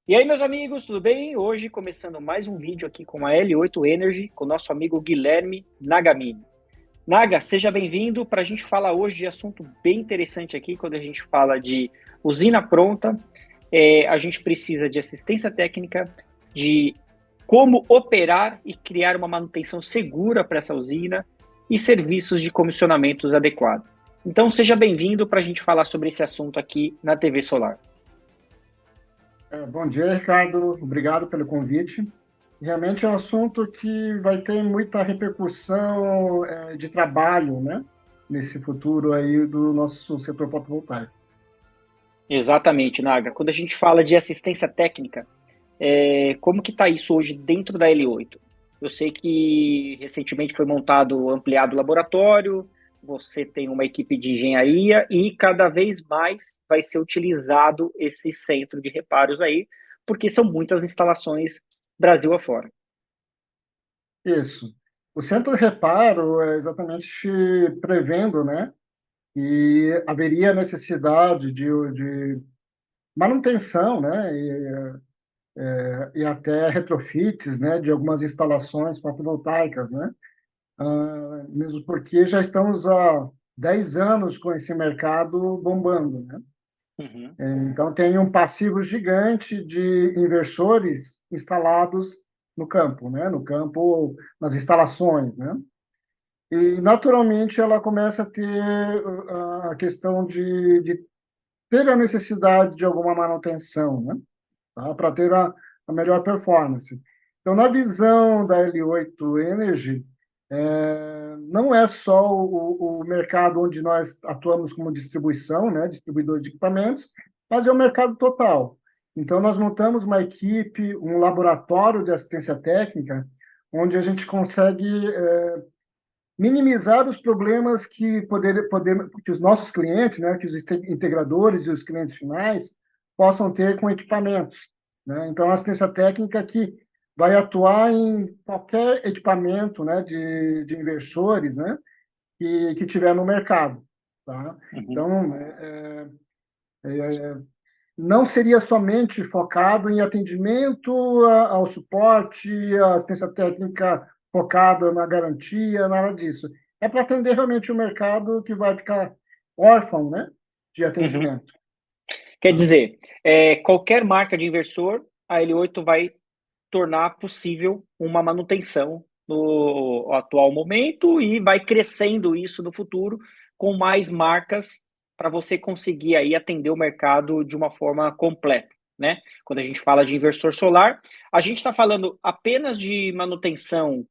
E aí, meus amigos, tudo bem? Hoje começando mais um vídeo aqui com a L8 Energy, com o nosso amigo Guilherme Nagamine. Naga, seja bem-vindo para a gente falar hoje de assunto bem interessante aqui, quando a gente fala de usina pronta, a gente precisa de assistência técnica, de como operar e criar uma manutenção segura para essa usina e serviços de comissionamentos adequados. Então, seja bem-vindo para a gente falar sobre esse assunto aqui na TV Solar. Bom dia, Ricardo. Obrigado pelo convite. Realmente é um assunto que vai ter muita repercussão, de trabalho, né, nesse futuro aí do nosso setor fotovoltaico. Exatamente, Naga. Quando a gente fala de assistência técnica, como que está isso hoje dentro da L8? Eu sei que recentemente foi montado, ampliado o laboratório, você tem uma equipe de engenharia e cada vez mais vai ser utilizado esse centro de reparos aí, porque são muitas instalações Brasil afora. Isso. O centro de reparo é exatamente prevendo, né, que haveria necessidade de manutenção, né, e até retrofits, né, de algumas instalações fotovoltaicas, né, mesmo porque já estamos há 10 anos com esse mercado bombando, né? Uhum. Então, tem um passivo gigante de inversores instalados no campo, né? No campo, nas instalações, né? E, naturalmente, ela começa a ter a questão de ter a necessidade de alguma manutenção, né? Tá? Para ter a melhor performance. Então, na visão da L8 Energy, não é só o mercado onde nós atuamos como distribuição, né, distribuidores de equipamentos, mas é o mercado total. Então, nós montamos uma equipe, um laboratório de assistência técnica, onde a gente consegue minimizar os problemas que os nossos clientes, né, que os integradores e os clientes finais possam ter com equipamentos, né? Então, a assistência técnica que vai atuar em qualquer equipamento, né, de inversores, né, que tiver no mercado, tá? Uhum. Então, não seria somente focado em atendimento ao suporte, a assistência técnica focada na garantia, nada disso. É para atender realmente o mercado que vai ficar órfão, né, de Uhum. atendimento. Quer Tá? dizer, qualquer marca de inversor, a L8 vai tornar possível uma manutenção no atual momento e vai crescendo isso no futuro com mais marcas para você conseguir aí atender o mercado de uma forma completa, né? Quando a gente fala de inversor solar, a gente está falando apenas de manutenção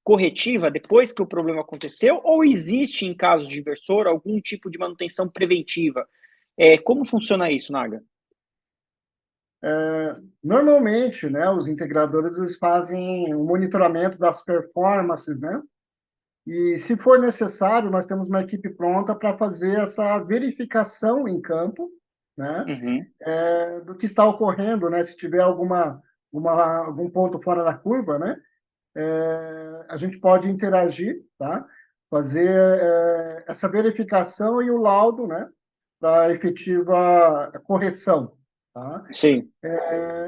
corretiva depois que o problema aconteceu, ou existe em casos de inversor algum tipo de manutenção preventiva? Como funciona isso, Naga? Normalmente, né, os integradores eles fazem o monitoramento das performances, né? E, se for necessário, nós temos uma equipe pronta para fazer essa verificação em campo, né, Uhum. do que está ocorrendo, né? Se tiver algum ponto fora da curva, né? A gente pode interagir, tá? Fazer essa verificação e o laudo, né? Da efetiva correção, tá? Sim.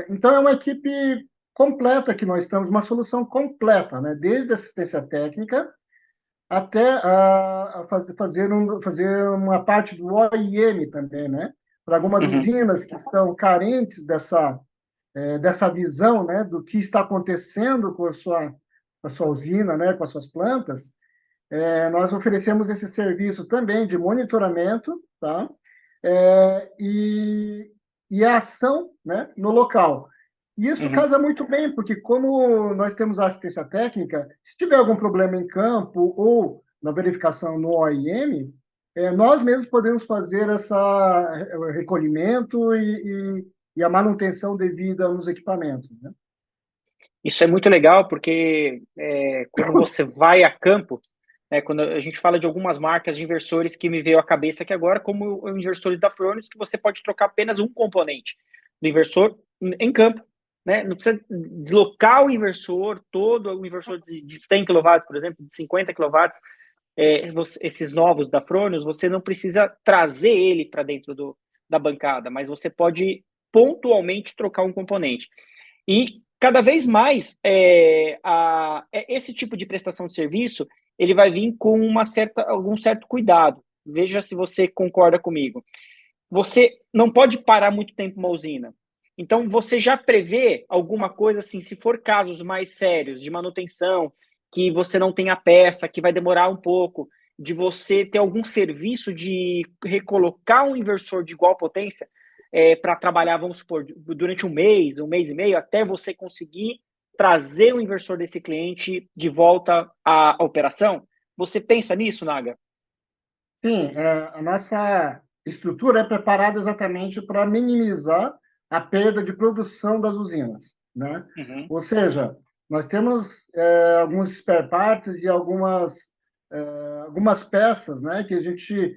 Então, é uma equipe completa que nós estamos, uma solução completa, né? Desde a assistência técnica até fazer uma parte do OIM também, né? Para algumas Uhum. usinas que estão carentes dessa visão, né, do que está acontecendo com a sua usina, né, com as suas plantas, nós oferecemos esse serviço também de monitoramento, tá? E a ação, né, no local. E isso Uhum. casa muito bem, porque como nós temos a assistência técnica, se tiver algum problema em campo ou na verificação no OIM, nós mesmos podemos fazer essa recolhimento e a manutenção devida nos equipamentos, né? Isso é muito legal porque quando você vai a campo, quando a gente fala de algumas marcas de inversores que me veio à cabeça aqui agora, como os inversores da Fronius, que você pode trocar apenas um componente do inversor em campo, né? Não precisa deslocar o inversor todo, o inversor de 100 kW, por exemplo, de 50 kW, esses novos da Fronius, você não precisa trazer ele para dentro da bancada, mas você pode pontualmente trocar um componente. E cada vez mais esse tipo de prestação de serviço ele vai vir com algum certo cuidado. Veja se você concorda comigo. Você não pode parar muito tempo uma usina. Então, você já prevê alguma coisa assim, se for casos mais sérios de manutenção, que você não tem a peça, que vai demorar um pouco, de você ter algum serviço de recolocar um inversor de igual potência para trabalhar, vamos supor, durante um mês e meio, até você conseguir trazer o inversor desse cliente de volta à operação? Você pensa nisso, Naga? Sim, a nossa estrutura é preparada exatamente para minimizar a perda de produção das usinas, né? Uhum. Ou seja, nós temos alguns spare parts e algumas peças, né, que a gente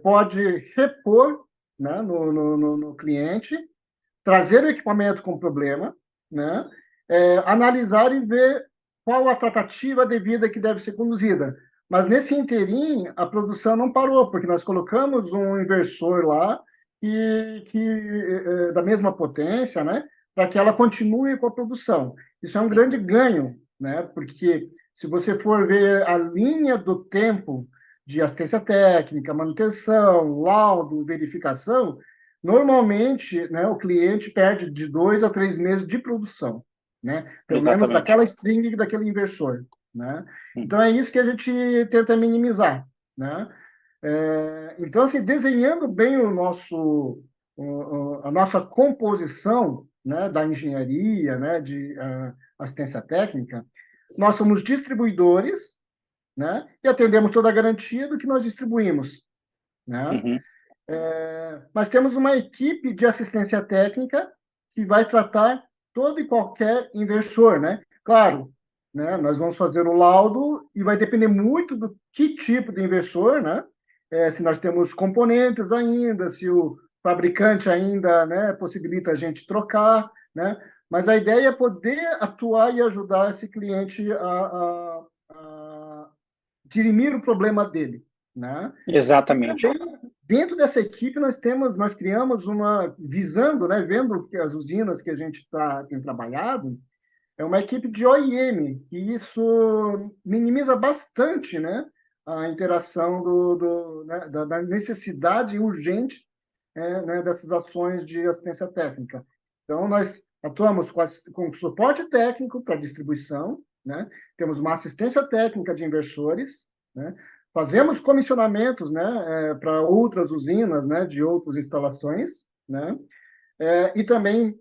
pode repor, né, no cliente, trazer o equipamento com problema, né, analisar e ver qual a tratativa devida que deve ser conduzida. Mas nesse interim, a produção não parou, porque nós colocamos um inversor lá da mesma potência, né, para que ela continue com a produção. Isso é um grande ganho, né, porque se você for ver a linha do tempo de assistência técnica, manutenção, laudo, verificação, normalmente, né, o cliente perde de 2 a 3 meses de produção, né? Pelo menos Exatamente. daquela string daquele inversor, né? Uhum. Então é isso que a gente tenta minimizar, né? Então, assim, desenhando bem a nossa composição, né, da engenharia, né, de assistência técnica, nós somos distribuidores, né, e atendemos toda a garantia do que nós distribuímos, né? Uhum. Mas temos uma equipe de assistência técnica que vai tratar todo e qualquer inversor, né? Claro, né? Nós vamos fazer o laudo e vai depender muito do que tipo de inversor, né? Se nós temos componentes ainda, se o fabricante ainda, né, possibilita a gente trocar, né? Mas a ideia é poder atuar e ajudar esse cliente a dirimir o problema dele, né? E Exatamente. também dentro dessa equipe nós criamos uma visando, né, vendo que as usinas que a gente tem trabalhado é uma equipe de OIM e isso minimiza bastante, né, a interação né, da necessidade urgente né, dessas ações de assistência técnica. Então nós atuamos com suporte técnico para distribuição, né? Temos uma assistência técnica de inversores, né? Fazemos comissionamentos, né, para outras usinas, né, de outras instalações, né? E também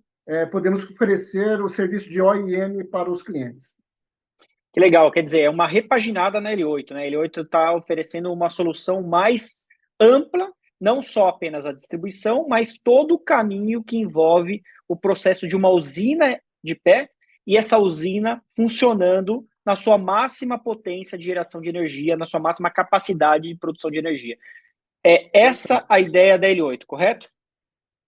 podemos oferecer o serviço de OIM para os clientes. Que legal, quer dizer, é uma repaginada na L8, né? A L8 está oferecendo uma solução mais ampla, não só apenas a distribuição, mas todo o caminho que envolve o processo de uma usina de pé e essa usina funcionando na sua máxima potência de geração de energia, na sua máxima capacidade de produção de energia. É essa a ideia da L8, correto?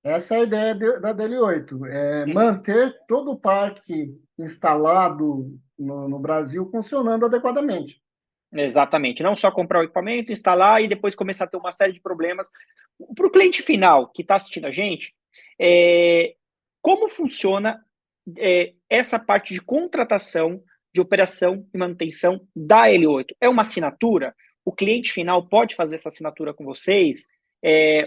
Essa é a ideia da DL8, Uhum. manter todo o parque instalado no Brasil funcionando adequadamente. Exatamente. Não só comprar o equipamento, instalar e depois começar a ter uma série de problemas. Para o cliente final que está assistindo a gente, como funciona essa parte de contratação, de operação e manutenção da L8? É uma assinatura? O cliente final pode fazer essa assinatura com vocês?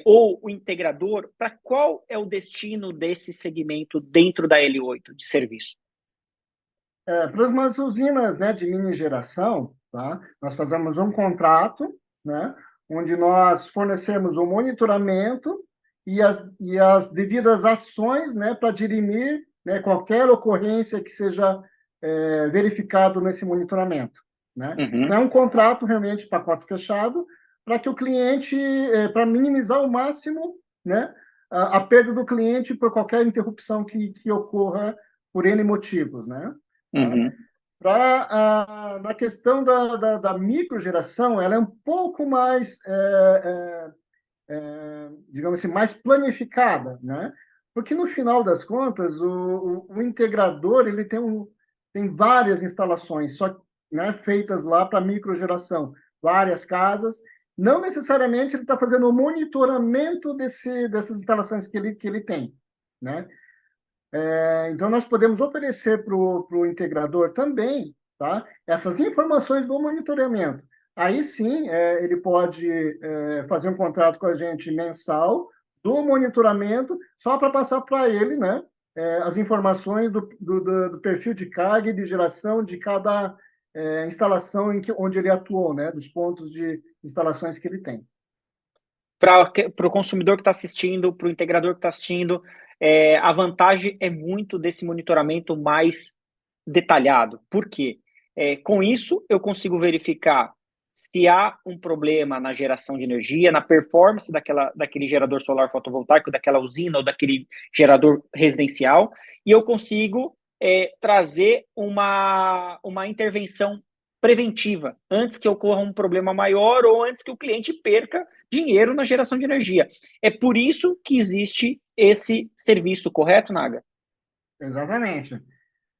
Ou o integrador? Para qual é o destino desse segmento dentro da L8 de serviço? Para umas usinas, né, de mini geração, tá? Nós fazemos um contrato, né, onde nós fornecemos o monitoramento e as devidas ações, né, para dirimir, né, qualquer ocorrência que seja verificado nesse monitoramento, né? Então, Uhum. é um contrato realmente pacote fechado para que o cliente, para minimizar ao máximo, né, a perda do cliente por qualquer interrupção que ocorra por N motivos, né? Tá? Uhum. Na questão da microgeração, ela é um pouco mais, digamos assim, mais planificada, né? Porque no final das contas, o integrador ele tem várias instalações só, né, feitas lá para microgeração, várias casas. Não necessariamente ele está fazendo o monitoramento dessas instalações que ele tem. né? Então, nós podemos oferecer para o integrador também, tá? Essas informações do monitoramento. Aí sim, ele pode fazer um contrato com a gente mensal do monitoramento, só para passar para ele, né? As informações do perfil de carga e de geração de cada instalação onde ele atuou, né? Dos pontos de instalações que ele tem. Para o consumidor que está assistindo, para o integrador que está assistindo, a vantagem é muito desse monitoramento mais detalhado. Por quê? Com isso, eu consigo verificar se há um problema na geração de energia, na performance daquele gerador solar fotovoltaico, daquela usina ou daquele gerador residencial, e eu consigo trazer uma intervenção preventiva, antes que ocorra um problema maior ou antes que o cliente perca dinheiro na geração de energia. É por isso que existe esse serviço, correto, Naga? Exatamente.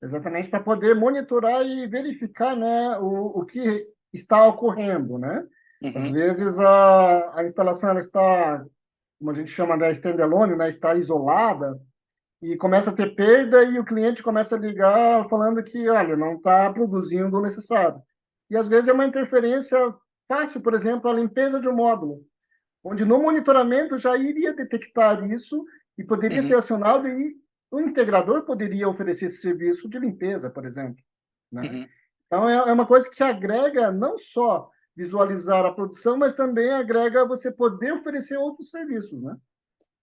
Exatamente para poder monitorar e verificar, né, o que está ocorrendo, né? Às Uhum, vezes a instalação ela está, como a gente chama, da standalone, né, está isolada e começa a ter perda e o cliente começa a ligar falando que, olha, não está produzindo o necessário. E às vezes é uma interferência fácil, por exemplo, a limpeza de um módulo, onde no monitoramento já iria detectar isso e poderia ser uhum, acionado e o integrador poderia oferecer esse serviço de limpeza, por exemplo, né? uhum. Então é uma coisa que agrega não só visualizar a produção, mas também agrega você poder oferecer outros serviços, né?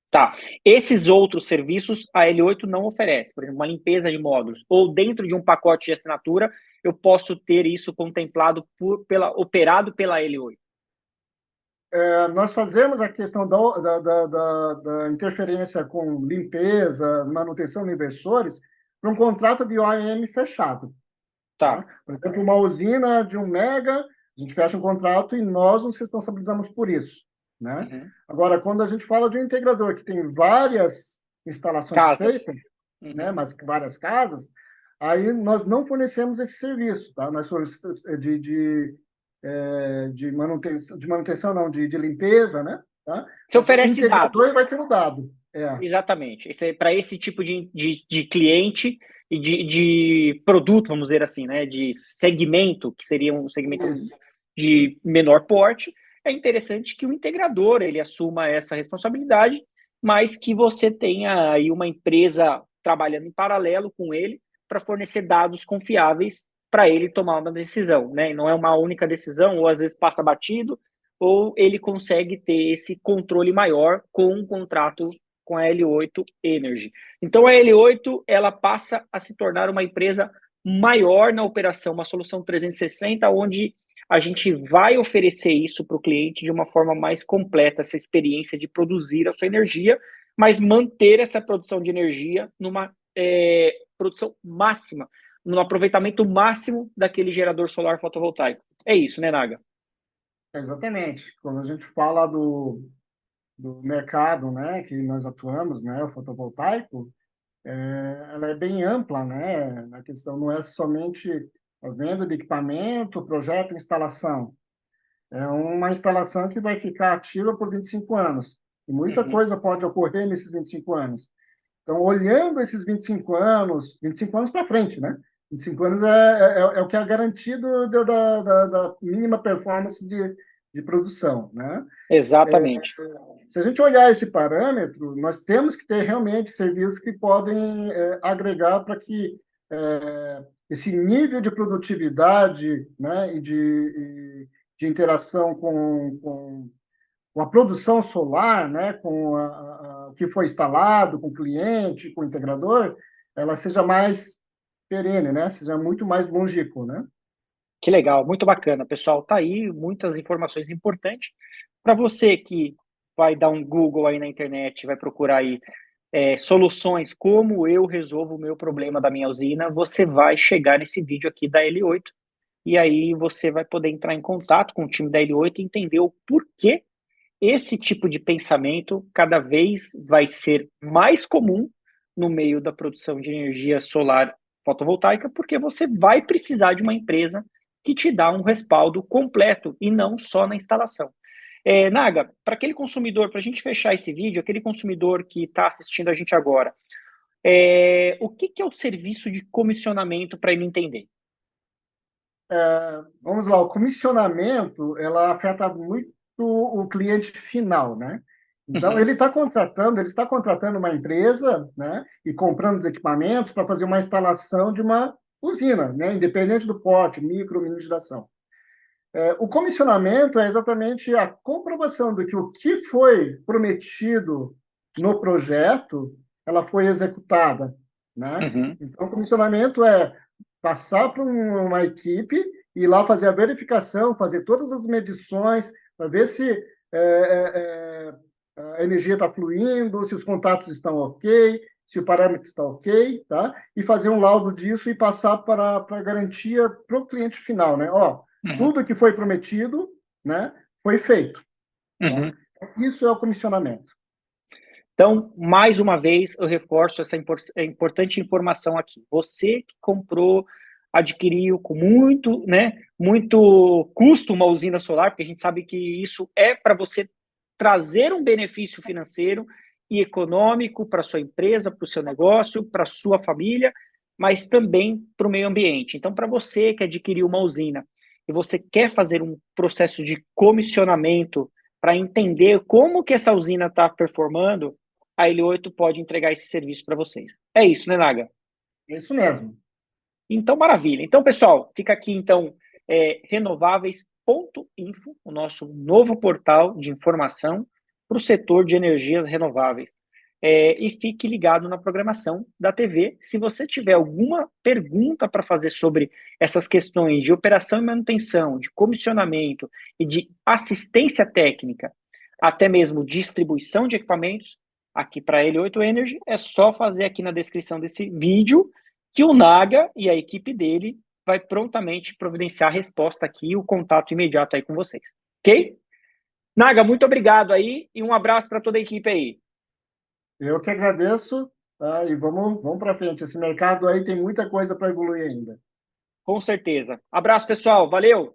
Tá. Esses outros serviços a L8 não oferece, por exemplo, uma limpeza de módulos, ou dentro de um pacote de assinatura, eu posso ter isso contemplado operado pela L8. Nós fazemos a questão da interferência com limpeza, manutenção de inversores para um contrato de OEM fechado. Tá. Tá? Por exemplo, uma usina de 1 mega, a gente fecha um contrato e nós nos responsabilizamos por isso. Né? Uhum. Agora, quando a gente fala de um integrador que tem várias instalações Casas. feitas, né, Uhum. mas várias casas, aí nós não fornecemos esse serviço. Tá? Nós solicitamos de manutenção não, de limpeza, né? Tá? Você Mas o oferece integrador dados. vai ter o dado. Exatamente. Para esse tipo de cliente e de produto, vamos dizer assim, né? De segmento, que seria um segmento Isso. de menor porte, é interessante que o integrador ele assuma essa responsabilidade, mas que você tenha aí uma empresa trabalhando em paralelo com ele para fornecer dados confiáveis para ele tomar uma decisão, né? E não é uma única decisão, ou às vezes passa batido, ou ele consegue ter esse controle maior com um contrato com a L8 Energy. Então a L8 ela passa a se tornar uma empresa maior na operação, uma solução 360, onde a gente vai oferecer isso para o cliente de uma forma mais completa, essa experiência de produzir a sua energia, mas manter essa produção de energia numa produção máxima, no aproveitamento máximo daquele gerador solar fotovoltaico. É isso, né, Naga? Exatamente. Quando a gente fala do mercado, né, que nós atuamos, né, o fotovoltaico, ela é bem ampla, né? A questão não é somente a venda de equipamento, projeto e instalação. É uma instalação que vai ficar ativa por 25 anos. E muita Uhum. coisa pode ocorrer nesses 25 anos. Então, olhando esses 25 anos para frente, né? 25 anos é o que é garantido da mínima performance de produção, né? Exatamente. Se a gente olhar esse parâmetro, nós temos que ter realmente serviços que podem agregar para que esse nível de produtividade, né, de interação com a produção solar, né, com o que foi instalado, com o cliente, com o integrador, ela seja mais perene, né, seja muito mais longínquo, né? Que legal, muito bacana, pessoal. Tá aí muitas informações importantes para você que vai dar um Google aí na internet, vai procurar aí soluções como eu resolvo o meu problema da minha usina. Você vai chegar nesse vídeo aqui da L8 e aí você vai poder entrar em contato com o time da L8 e entender o porquê esse tipo de pensamento cada vez vai ser mais comum no meio da produção de energia solar fotovoltaica, porque você vai precisar de uma empresa que te dá um respaldo completo e não só na instalação. Naga, para aquele consumidor, para a gente fechar esse vídeo, aquele consumidor que está assistindo a gente agora, o que é o serviço de comissionamento para ele entender? Vamos lá, o comissionamento, ela afeta muito o cliente final, né? Então, Uhum, ele está contratando uma empresa, né, e comprando os equipamentos para fazer uma instalação de uma usina, né, independente do porte, micro, mini geração. O comissionamento é exatamente a comprovação de que o que foi prometido no projeto, ela foi executada, né? uhum, Então, o comissionamento é passar para uma equipe e ir lá fazer a verificação, fazer todas as medições, para ver se a energia está fluindo, se os contatos estão ok, se o parâmetro está ok, tá? E fazer um laudo disso e passar para a garantia para o cliente final, né? Ó, uhum, tudo que foi prometido, né, foi feito, tá? uhum. Isso é o comissionamento. Então, mais uma vez, eu reforço essa importante informação aqui. Você que comprou, adquiriu com muito, né, muito custo uma usina solar, porque a gente sabe que isso é para você trazer um benefício financeiro e econômico para sua empresa, para o seu negócio, para a sua família, mas também para o meio ambiente. Então, para você que adquiriu uma usina e você quer fazer um processo de comissionamento para entender como que essa usina está performando, a L8 pode entregar esse serviço para vocês. É isso, né, Naga? É isso mesmo. Então, maravilha. Então, pessoal, fica aqui, então, renováveis.info, o nosso novo portal de informação para o setor de energias renováveis. E fique ligado na programação da TV. Se você tiver alguma pergunta para fazer sobre essas questões de operação e manutenção, de comissionamento e de assistência técnica, até mesmo distribuição de equipamentos, aqui para a L8 Energy, é só fazer aqui na descrição desse vídeo que o Naga e a equipe dele vai prontamente providenciar a resposta aqui, o contato imediato aí com vocês. Ok? Naga, muito obrigado aí e um abraço para toda a equipe aí. Eu que agradeço, tá? E vamos para frente. Esse mercado aí tem muita coisa para evoluir ainda. Com certeza. Abraço, pessoal. Valeu!